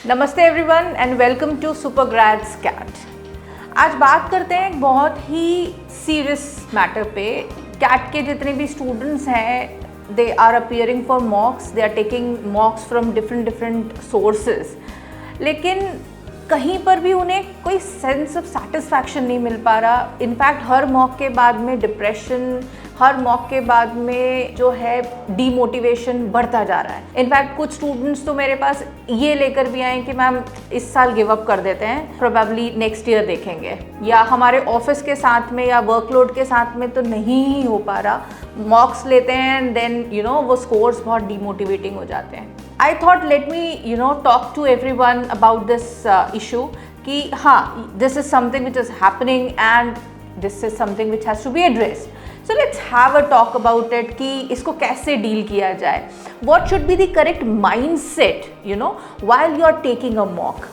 नमस्ते everyone and welcome to Super Grades CAT. आज बात करते हैं एक बहुत ही सीरियस मैटर पे। कैट के जितने भी स्टूडेंट्स हैं they are appearing for mocks, they are taking mocks from different sources, लेकिन कहीं पर भी उन्हें कोई सेंस ऑफ सेटिस्फैक्शन नहीं मिल पा रहा। इनफैक्ट हर मॉक के बाद में डिप्रेशन, हर मॉक के बाद में जो है डीमोटिवेशन बढ़ता जा रहा है। इनफैक्ट कुछ स्टूडेंट्स तो मेरे पास ये लेकर भी आए कि मैम इस साल गिव अप कर देते हैं, प्रोबेबली नेक्स्ट ईयर देखेंगे, या हमारे ऑफिस के साथ में या वर्कलोड के साथ में तो नहीं ही हो पा रहा। मॉक्स लेते हैं एंड देन वो स्कोर्स बहुत डीमोटिवेटिंग हो जाते हैं। I thought let me talk to everyone about this issue कि हाँ, this is something which is happening and this is something which has to be addressed. So let's have a talk about it कि इसको कैसे deal किया जाए. What should be the correct mindset while you are taking a mock,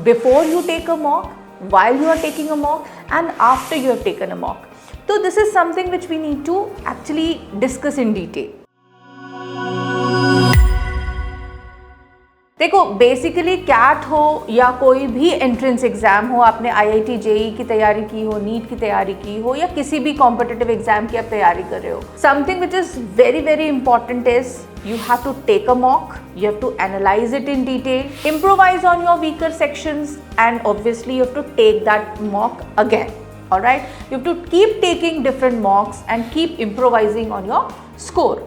before you take a mock, while you are taking a mock and after you have taken a mock. So this is something which we need to actually discuss in detail. देखो, basically cat हो या कोई भी entrance exam हो, आपने IIT JEE की तैयारी की हो, नीट की तैयारी की हो या किसी भी कॉम्पिटिटिव एग्जाम की आप तैयारी कर रहे हो, something which is very very important is you have to take a mock, you have to analyze it in detail, improvise on your weaker sections, and obviously you have to take that mock again. All right, you have to keep taking different mocks and keep improvising on your score,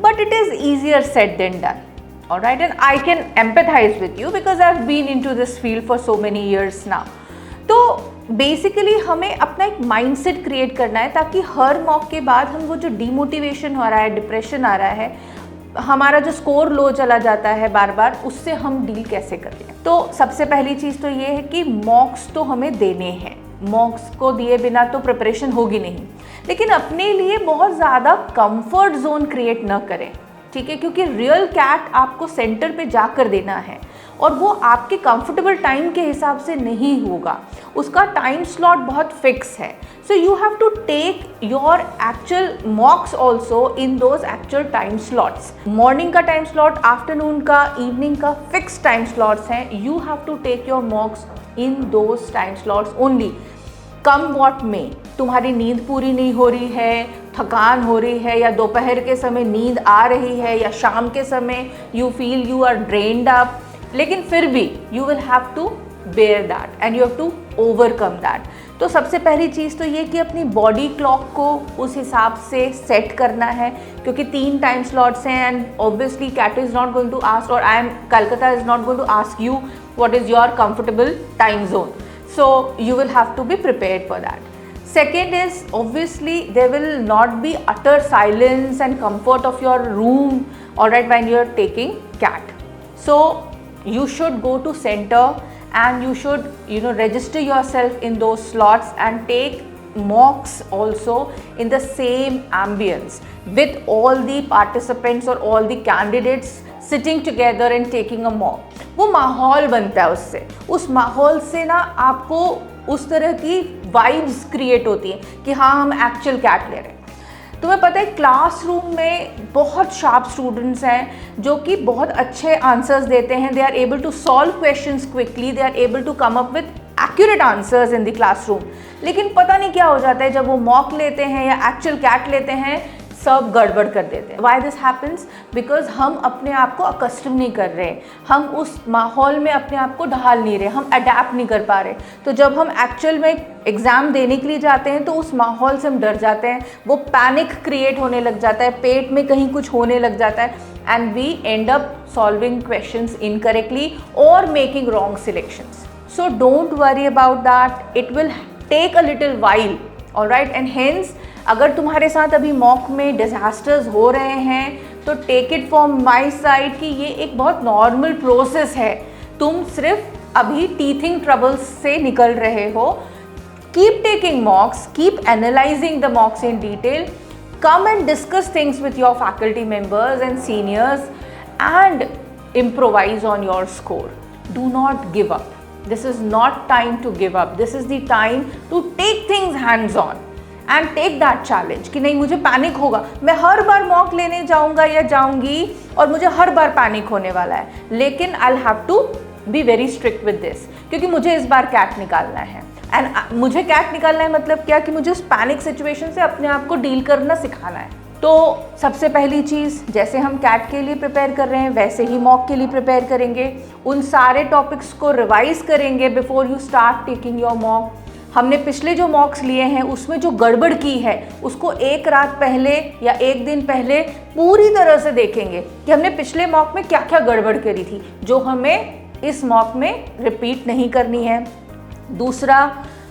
but it is easier said than done. All right, and I can empathize with you because I've been into this field for so many years now. तो basically हमें अपना एक mindset create करना है ताकि हर mock के बाद हम वो जो डीमोटिवेशन हो रहा है, डिप्रेशन आ रहा है, हमारा जो स्कोर लो चला जाता है बार बार, उससे हम डील कैसे कर लें। तो सबसे पहली चीज़ तो ये है कि मॉक्स तो हमें देने हैं, मॉक्स को दिए बिना तो प्रिपरेशन होगी नहीं, लेकिन अपने लिए बहुत ज़्यादा कंफर्ट जोन क्रिएट न करें, ठीक है, क्योंकि रियल कैट आपको सेंटर पे जाकर देना है और वो आपके कंफर्टेबल टाइम के हिसाब से नहीं होगा, उसका टाइम स्लॉट बहुत फिक्स है। So you have to take your actual mocks also in those actual time slots. Morning का टाइम स्लॉट, आफ्टरनून का, इवनिंग का फिक्स टाइम स्लॉट्स हैं। You have to take your mocks in those time slots only. Come what में तुम्हारी नींद पूरी नहीं हो रही है, थकान हो रही है, या दोपहर के समय नींद आ रही है, या शाम के समय you feel you are drained up, लेकिन फिर भी you will have to bear that and you have to overcome that. तो सबसे पहली चीज़ तो ये कि अपनी बॉडी क्लॉक को उस हिसाब से सेट करना है, क्योंकि 3 टाइम स्लॉट्स हैं and obviously CAT is not going to ask, और I M Calcutta is not going to ask you what is your comfortable time zone. So you will have to be prepared for that. Second is obviously there will not be utter silence and comfort of your room, alright, when you are taking CAT. So you should go to center and you should register yourself in those slots and take mocks also in the same ambience with all the participants or all the candidates sitting together and taking a mock. वो माहौल बनता है उससे, उस माहौल से ना आपको उस तरह की वाइब्स क्रिएट होती हैं कि हाँ हम एक्चुअल कैट ले रहे हैं। तुम्हें पता है क्लासरूम में बहुत शार्प स्टूडेंट्स हैं जो कि बहुत अच्छे आंसर्स देते हैं, they are able to solve questions quickly, they are able to come up with accurate answers in the classroom, लेकिन पता नहीं क्या हो जाता है जब वो मॉक लेते हैं या एक्चुअल कैट लेते हैं, सब गड़बड़ कर देते हैं। Why this happens? बिकॉज हम अपने आप को अकस्टम नहीं कर रहे, हम उस माहौल में अपने आप को ढाल नहीं रहे, हम अडेप्ट नहीं कर पा रहे। तो जब हम एक्चुअल में एग्ज़ाम देने के लिए जाते हैं तो उस माहौल से हम डर जाते हैं, वो पैनिक क्रिएट होने लग जाता है, पेट में कहीं कुछ होने लग जाता है and we end up solving questions incorrectly और making wrong selections. So don't worry about that, it will take a little while, alright, and hence अगर तुम्हारे साथ अभी मॉक में डिजास्टर्स हो रहे हैं तो take it from my side कि ये एक बहुत नॉर्मल प्रोसेस है, तुम सिर्फ अभी टीथिंग ट्रबल्स से निकल रहे हो. Keep taking मॉक्स, keep analysing the मॉक्स in detail, come and discuss things with your faculty members and seniors and improvise on your score. Do not give up. This is not time to give up. This is the time to take things hands on and take that challenge कि नहीं मुझे panic होगा, मैं हर बार mock लेने जाऊंगा या जाऊंगी और मुझे हर बार पैनिक होने वाला है, लेकिन I'll have to be very strict with this, क्योंकि मुझे इस बार कैट निकालना है। एंड मुझे कैट निकालना है मतलब क्या, कि मुझे उस पैनिक सिचुएशन से अपने आप को डील करना सिखाना है। तो सबसे पहली चीज़, जैसे हम कैट के लिए प्रिपेयर कर रहे हैं वैसे ही मॉक के लिए प्रिपेयर करेंगे। उन सारे टॉपिक्स को रिवाइज करेंगे before you start taking your mock. हमने पिछले जो मॉक्स लिए हैं उसमें जो गड़बड़ की है उसको एक रात पहले या एक दिन पहले पूरी तरह से देखेंगे कि हमने पिछले मॉक में क्या क्या गड़बड़ करी थी, जो हमें इस मॉक में रिपीट नहीं करनी है। दूसरा,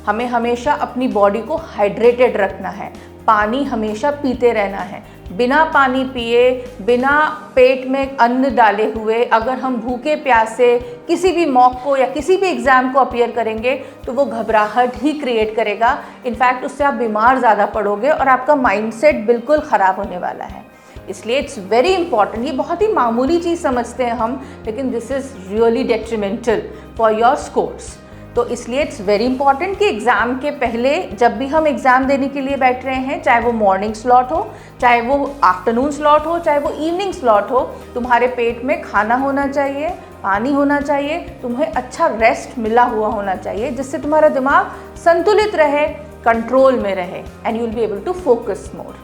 हमें हमेशा अपनी बॉडी को हाइड्रेटेड रखना है, पानी हमेशा पीते रहना है। बिना पानी पिए, बिना पेट में अन्न डाले हुए अगर हम भूखे प्यासे किसी भी मॉक को या किसी भी एग्ज़ाम को अपीयर करेंगे तो वो घबराहट ही क्रिएट करेगा। इनफैक्ट उससे आप बीमार ज़्यादा पड़ोगे और आपका माइंडसेट बिल्कुल ख़राब होने वाला है। इसलिए इट्स वेरी इंपॉर्टेंट, ये बहुत ही मामूली चीज़ समझते हैं हम, लेकिन this is really detrimental for your scores. तो इसलिए इट्स वेरी इंपॉर्टेंट कि एग्ज़ाम के पहले जब भी हम एग्ज़ाम देने के लिए बैठ रहे हैं, चाहे वो मॉर्निंग स्लॉट हो, चाहे वो आफ्टरनून स्लॉट हो, चाहे वो इवनिंग स्लॉट हो, तुम्हारे पेट में खाना होना चाहिए, पानी होना चाहिए, तुम्हें अच्छा रेस्ट मिला हुआ होना चाहिए, जिससे तुम्हारा दिमाग संतुलित रहे, कंट्रोल में रहे, and you will be able to focus more.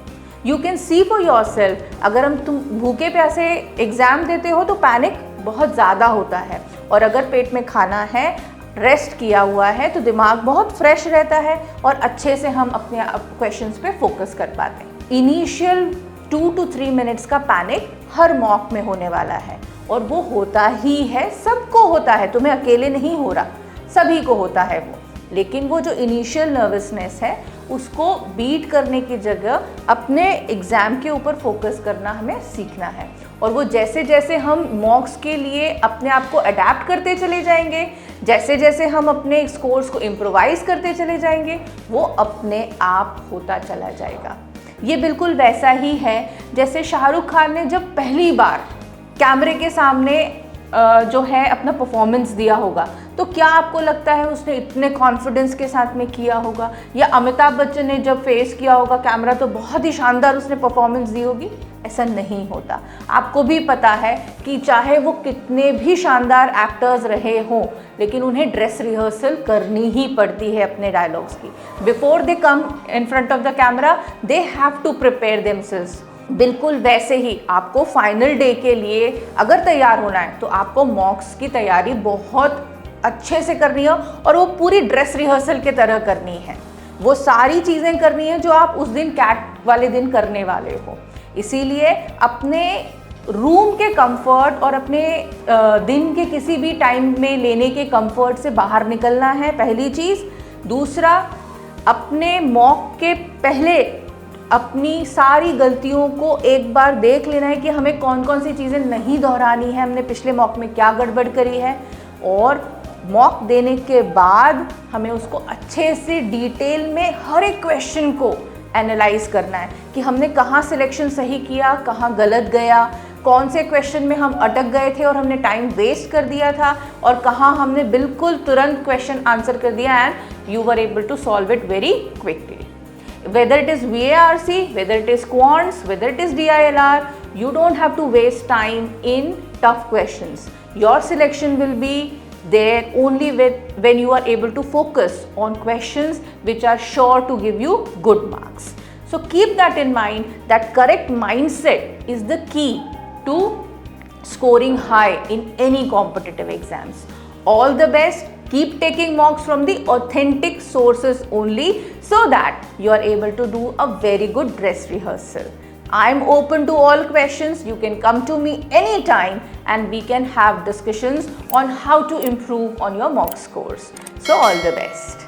You can see for yourself, अगर तुम भूखे प्यासे एग्ज़ाम देते हो तो पैनिक बहुत ज़्यादा होता है, और अगर पेट में खाना है, रेस्ट किया हुआ है, तो दिमाग बहुत फ्रेश रहता है और अच्छे से हम अपने क्वेश्चंस पे फोकस कर पाते हैं। इनिशियल 2 to 3 मिनट्स का पैनिक हर मॉक में होने वाला है, और वो होता ही है, सबको होता है, तुम्हें अकेले नहीं हो रहा, सभी को होता है वो। लेकिन वो जो इनिशियल नर्वसनेस है उसको बीट करने की जगह अपने एग्ज़ाम के ऊपर फोकस करना हमें सीखना है। और वो जैसे जैसे हम मॉक्स के लिए अपने आप को अडेप्ट करते चले जाएंगे, जैसे जैसे हम अपने स्कोर्स को इम्प्रोवाइज़ करते चले जाएंगे, वो अपने आप होता चला जाएगा। ये बिल्कुल वैसा ही है जैसे शाहरुख खान ने जब पहली बार कैमरे के सामने जो है अपना परफॉर्मेंस दिया होगा, तो क्या आपको लगता है उसने इतने कॉन्फिडेंस के साथ में किया होगा? या अमिताभ बच्चन ने जब फेस किया होगा कैमरा तो बहुत ही शानदार उसने परफॉर्मेंस दी होगी? ऐसा नहीं होता। आपको भी पता है कि चाहे वो कितने भी शानदार एक्टर्स रहे हों, लेकिन उन्हें ड्रेस रिहर्सल करनी ही पड़ती है अपने डायलॉग्स की। Before they come in front of the camera they have to prepare themselves. बिल्कुल वैसे ही आपको फाइनल डे के लिए अगर तैयार होना है तो आपको मॉक्स की तैयारी बहुत अच्छे से करनी है, और वो पूरी ड्रेस रिहर्सल के तरह करनी है। वो सारी चीज़ें करनी है जो आप उस दिन कैट वाले दिन करने वाले हो। इसीलिए अपने रूम के कंफर्ट और अपने दिन के किसी भी टाइम में लेने के कंफर्ट से बाहर निकलना है, पहली चीज़। दूसरा, अपने मॉक के पहले अपनी सारी गलतियों को एक बार देख लेना है कि हमें कौन कौन सी चीज़ें नहीं दोहरानी है, हमने पिछले मॉक में क्या गड़बड़ करी है, और मॉक देने के बाद हमें उसको अच्छे से डिटेल में हर एक क्वेश्चन को एनालाइज करना है कि हमने कहाँ सिलेक्शन सही किया, कहाँ गलत गया, कौन से क्वेश्चन में हम अटक गए थे और हमने टाइम वेस्ट कर दिया था, और कहाँ हमने बिल्कुल तुरंत क्वेश्चन आंसर कर दिया and you were able to solve it very quickly. Whether it is VARC, whether it is quants, whether it is DILR, you don't have to waste time in tough questions. Your selection will be there only when you are able to focus on questions which are sure to give you good marks. So keep that in mind, that correct mindset is the key to scoring high in any competitive exams. All the best. Keep taking mocks from the authentic sources only, so that you are able to do a very good dress rehearsal. I am open to all questions. You can come to me anytime and we can have discussions on how to improve on your mock scores. So all the best.